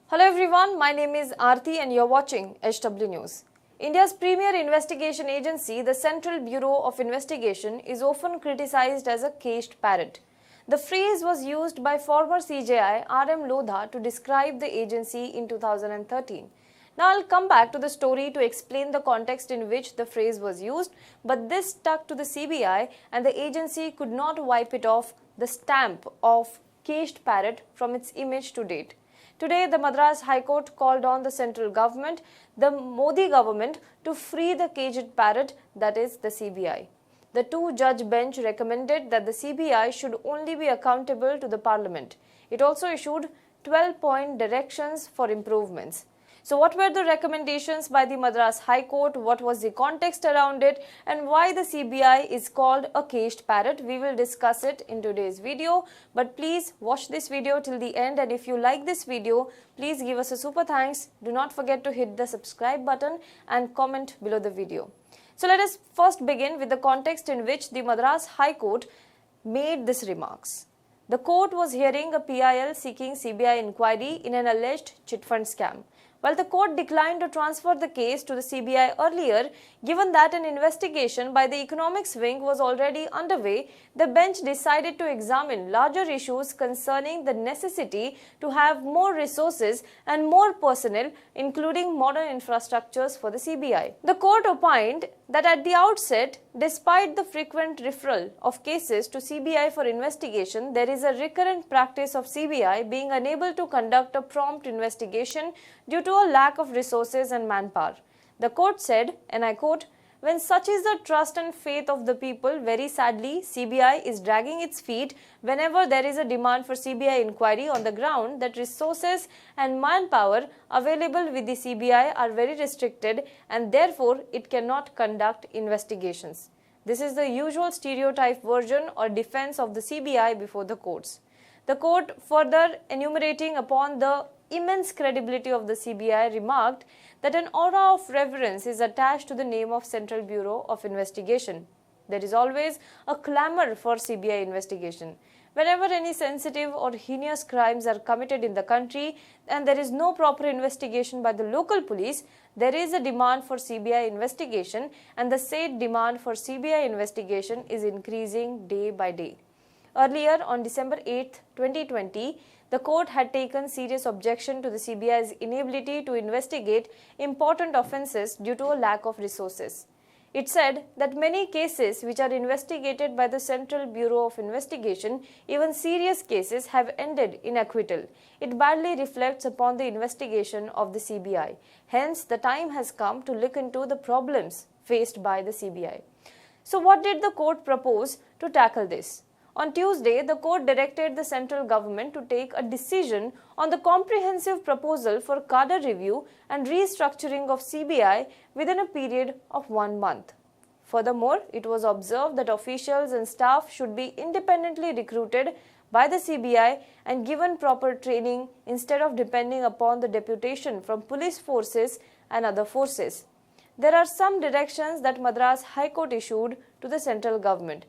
Hello everyone, my name is Aarti and you're watching HW News. India's premier investigation agency, the Central Bureau of Investigation, is often criticized as a caged parrot. The phrase was used by former CJI RM Lodha to describe the agency in 2013. Now I'll come back to the story to explain the context in which the phrase was used, but this stuck to the CBI and the agency could not wipe it off the stamp of caged parrot from its image to date. Today, the Madras High Court called on the central government, the Modi government, to free the caged parrot, that is the CBI. The two-judge bench recommended that the CBI should only be accountable to the parliament. It also issued 12-point directions for improvements. So what were the recommendations by the Madras High Court, what was the context around it, and why the CBI is called a caged parrot? We will discuss it in today's video. But please watch this video till the end, and if you like this video, please give us a super thanks. Do not forget to hit the subscribe button and comment below the video. So let us first begin with the context in which the Madras High Court made these remarks. The court was hearing a PIL seeking CBI inquiry in an alleged chit fund scam. While the court declined to transfer the case to the CBI earlier, given that an investigation by the economics wing was already underway, the bench decided to examine larger issues concerning the necessity to have more resources and more personnel, including modern infrastructures for the CBI. The court opined that at the outset, despite the frequent referral of cases to CBI for investigation, there is a recurrent practice of CBI being unable to conduct a prompt investigation due to a lack of resources and manpower. The court said, and I quote, "When such is the trust and faith of the people, very sadly, CBI is dragging its feet whenever there is a demand for CBI inquiry on the ground that resources and manpower available with the CBI are very restricted and therefore it cannot conduct investigations." This is the usual stereotype version or defense of the CBI before the courts. The court, further enumerating upon the immense credibility of the CBI, remarked that an aura of reverence is attached to the name of Central Bureau of Investigation. There is always a clamor for CBI investigation. Whenever any sensitive or heinous crimes are committed in the country and there is no proper investigation by the local police, there is a demand for CBI investigation, and the said demand for CBI investigation is increasing day by day. Earlier, on December 8, 2020, the court had taken serious objection to the CBI's inability to investigate important offences due to a lack of resources. It said that many cases which are investigated by the Central Bureau of Investigation, even serious cases, have ended in acquittal. It badly reflects upon the investigation of the CBI. Hence, the time has come to look into the problems faced by the CBI. So what did the court propose to tackle this? On Tuesday, the court directed the central government to take a decision on the comprehensive proposal for cadre review and restructuring of CBI within a period of 1 month. Furthermore, it was observed that officials and staff should be independently recruited by the CBI and given proper training instead of depending upon the deputation from police forces and other forces. There are some directions that Madras High Court issued to the central government.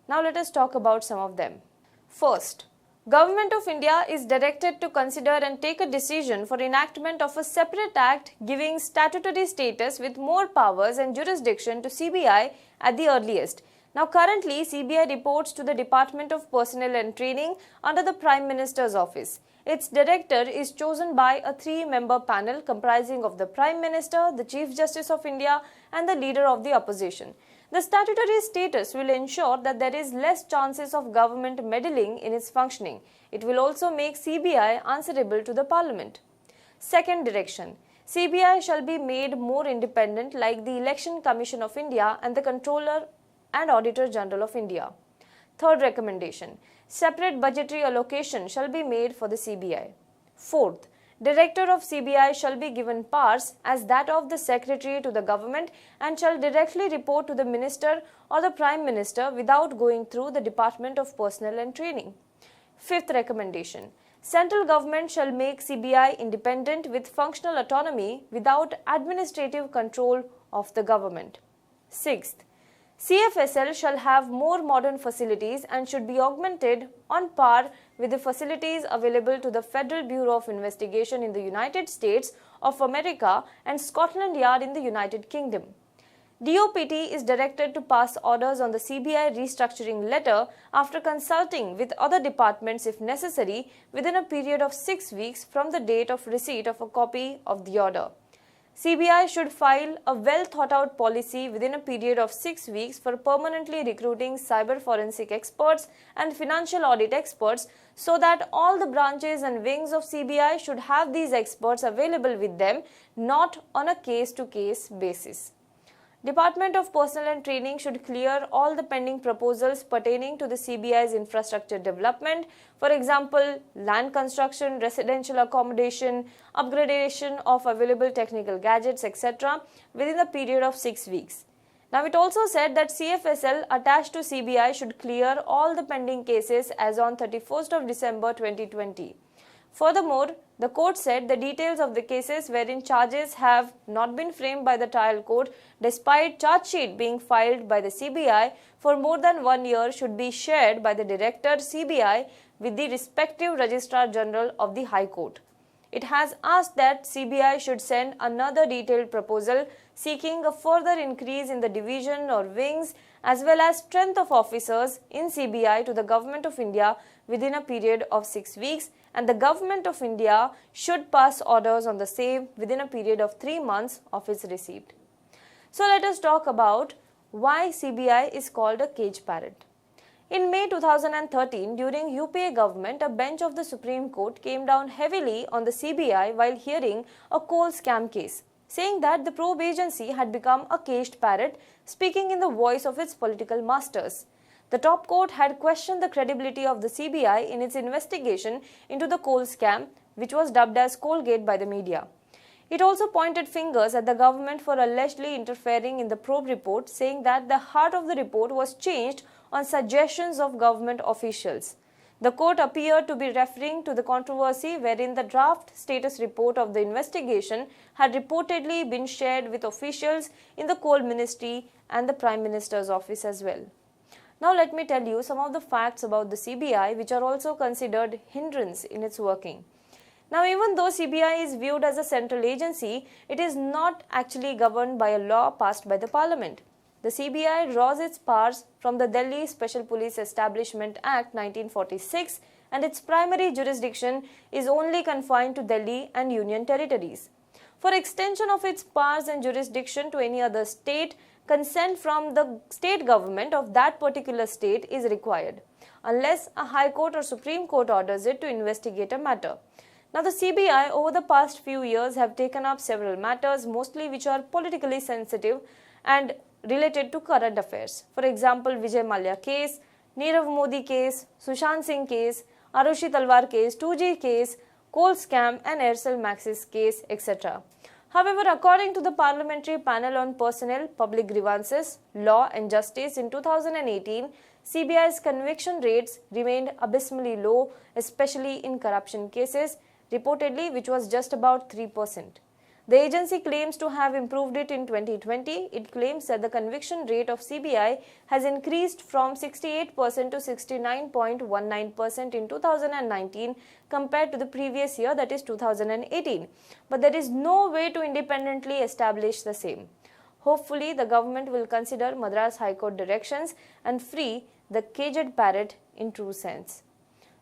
Now let us talk about some of them. First, Government of India is directed to consider and take a decision for enactment of a separate act giving statutory status with more powers and jurisdiction to CBI at the earliest. Now currently, CBI reports to the Department of Personnel and Training under the Prime Minister's office. Its director is chosen by a 3-member panel comprising of the Prime Minister, the Chief Justice of India, and the Leader of the Opposition. The statutory status will ensure that there is less chances of government meddling in its functioning. It will also make CBI answerable to the Parliament. Second direction, CBI shall be made more independent like the Election Commission of India and the Controller and Auditor General of India. Third recommendation, separate budgetary allocation shall be made for the CBI. Fourth, Director of CBI shall be given powers as that of the Secretary to the government and shall directly report to the Minister or the Prime Minister without going through the Department of Personnel and Training. Fifth recommendation, Central government shall make CBI independent with functional autonomy without administrative control of the government. Sixth, CFSL shall have more modern facilities and should be augmented on par with the facilities available to the Federal Bureau of Investigation in the United States of America and Scotland Yard in the United Kingdom. DOPT is directed to pass orders on the CBI restructuring letter after consulting with other departments if necessary within a period of 6 weeks from the date of receipt of a copy of the order. CBI should file a well-thought-out policy within a period of 6 weeks for permanently recruiting cyber forensic experts and financial audit experts so that all the branches and wings of CBI should have these experts available with them, not on a case-to-case basis. Department of Personnel and Training should clear all the pending proposals pertaining to the CBI's infrastructure development, for example, land construction, residential accommodation, upgradation of available technical gadgets, etc. within a period of 6 weeks. Now, it also said that CFSL attached to CBI should clear all the pending cases as on 31st of December 2020. Furthermore, the court said the details of the cases wherein charges have not been framed by the trial court despite charge sheet being filed by the CBI for more than 1 year should be shared by the Director CBI with the respective Registrar General of the High Court. It has asked that CBI should send another detailed proposal seeking a further increase in the division or wings as well as strength of officers in CBI to the Government of India within a period of 6 weeks, and the Government of India should pass orders on the same within a period of 3 months of its receipt. So let us talk about why CBI is called a caged parrot. In May 2013, during UPA government, a bench of the Supreme Court came down heavily on the CBI while hearing a coal scam case, saying that the probe agency had become a caged parrot, speaking in the voice of its political masters. The top court had questioned the credibility of the CBI in its investigation into the coal scam, which was dubbed as Coalgate by the media. It also pointed fingers at the government for allegedly interfering in the probe report, saying that the heart of the report was changed on suggestions of government officials. The court appeared to be referring to the controversy wherein the draft status report of the investigation had reportedly been shared with officials in the Coal Ministry and the Prime Minister's office as well. Now let me tell you some of the facts about the CBI which are also considered hindrance in its working. Now, even though CBI is viewed as a central agency, it is not actually governed by a law passed by the Parliament. The CBI draws its powers from the Delhi Special Police Establishment Act 1946 and its primary jurisdiction is only confined to Delhi and Union territories. For extension of its powers and jurisdiction to any other state, consent from the state government of that particular state is required, unless a High Court or Supreme Court orders it to investigate a matter. Now, the CBI over the past few years have taken up several matters, mostly which are politically sensitive and related to current affairs. For example, Vijay Mallya case, Nirav Modi case, Sushant Singh case, Arushi Talwar case, 2G case, coal scam and Aircel Maxis case, etc. However, according to the Parliamentary Panel on Personnel, Public Grievances, Law and Justice in 2018, CBI's conviction rates remained abysmally low, especially in corruption cases, reportedly which was just about 3%. The agency claims to have improved it in 2020. It claims that the conviction rate of CBI has increased from 68% to 69.19% in 2019 compared to the previous year, that is 2018. But there is no way to independently establish the same. Hopefully, the government will consider Madras High Court directions and free the caged parrot in true sense.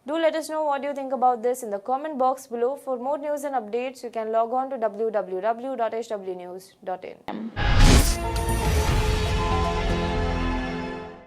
Do let us know what you think about this in the comment box below. For more news and updates, you can log on to www.hwnews.in.